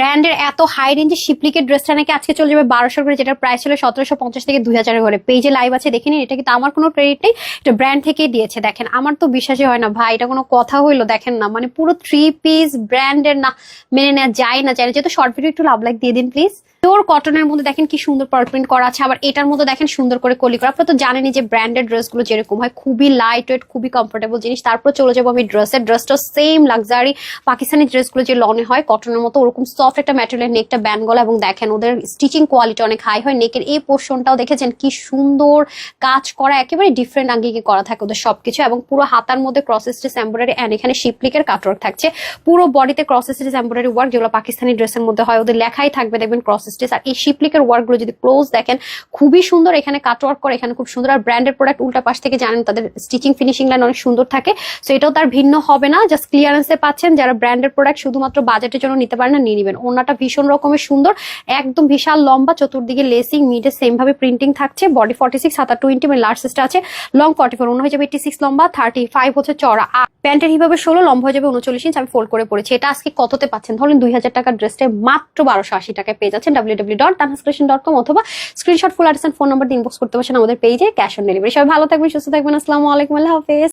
ব্র্যান্ডের এত হাই রেঞ্জের শিপলিকের ড্রেসটা নাকি আজকে চলে যাবে 1200 করে, যেটার প্রাইস ছিল 1750 থেকে 2000 ঘরে। পেজে লাইভ আছে, দেখে নিন। এটা কিন্তু আমার কোনো ক্রেডিট নেই, এটা ব্র্যান্ড থেকেই দিয়েছে। দেখেন, আমার তো বিশ্বাসই হয় না ভাই, এটা কোনো কথা হইলো? দেখেন না, মানে পুরো 3 পিস ব্র্যান্ডের না, মেনে নেওয়া যায় না। যেহেতু শর্ট ভিডিও একটু লাভ লাইক দিয়ে দিন প্লিজ। তোর কটনের মধ্যে দেখেন কি সুন্দর পার্ল প্রিন্ট করা আছে, আবার এটার মধ্যে দেখেন সুন্দর করে কলি করা। আপনারা তো জানেনই যে ব্র্যান্ডেড ড্রেসগুলো যেরকম হয়, খুবই লাইট ওয়েট, খুবই কমফোর্টেবল জিনিস। তারপর চলে যাবো আমি ড্রেসটা সেম লাক্সারি পাকিস্তানি ড্রেসগুলো যে লনে হয় কটনের মতো, ওরকম সফট একটা ম্যাটেরিয়াল, নেকটা ব্যান্ড গলা, এবং দেখেন ওদের স্টিচিং কোয়ালিটি অনেক হাই হয়। নেকের এই পোর্শনটাও দেখেছেন কি সুন্দর কাজ করা, একেবারে ডিফারেন্ট আঙ্গিকে করা থাকে ওদের সবকিছু। এবং পুরো হাতার মধ্যে ক্রস স্টিচ এমব্রয়ডারি এন্ড এখানে শিপলিকের কাটওয়ার্ক থাকছে। পুরো বডিতে ক্রস স্টিচ এমব্রয়ডারি ওয়ার্ক, যেগুলো পাকিস্তানি ড্রেসের মধ্যে হয়, ওদের লেখাই থাকবে দেখবেন ক্রস স্টিচ। আর এই শিপলিকের ওয়ার্ক গুলো যদি ক্লোজ দেখেন, খুবই সুন্দর। এখানে কাটওয়ার্ক করে, এখানে খুব সুন্দর। আর ব্র্যান্ডের প্রোডাক্ট উল্টা পাশ থেকে জানেন তাদের স্টিচিং ফিনিশিং লাইন অনেক সুন্দর থাকে, সো এটাও তার ভিন্ন হবে না। জাস্ট ক্লিয়ারেন্সে পাচ্ছেন। যারা ব্র্যান্ডের প্রোডাক্ট শুধুমাত্র বাজেটের জন্য নিতে পারেন না, নিয়ে নেবেন। ওনাটা ভীষণ রকমের সুন্দর, একদম বিশাল লম্বা, চতুর্দিকে লেসিং, মিডে সেম ভাবে প্রিন্টিং থাকছে। বডি 46, হাতা 20, মানে লার্জ সাইজটা আছে। লং 44, অন্য হয়ে যাবে 86 লম্বা, 35 হচ্ছে চড়া। প্যান্টের হিভাবে 16, লম্বা হয়ে যাবে 39 ইঞ্চ। আমি ফোল্ড করে পড়েছি। এটা আজকে কততে পাচ্ছেন? ধরুন 2000 টাকার ড্রেসটা মাত্র 1280 টাকায় পেয়ে যাচ্ছেন www.tanhascreation.com, অথবা screenshot full address phone number দিয়ে ইনবক্স করতে পারছেন আমাদের পেজে। Cash on delivery. সবাই ভালো থাকবেন, সুস্থ থাকবেন। আসসালামু আলাইকুম, আল্লাহ হাফেজ।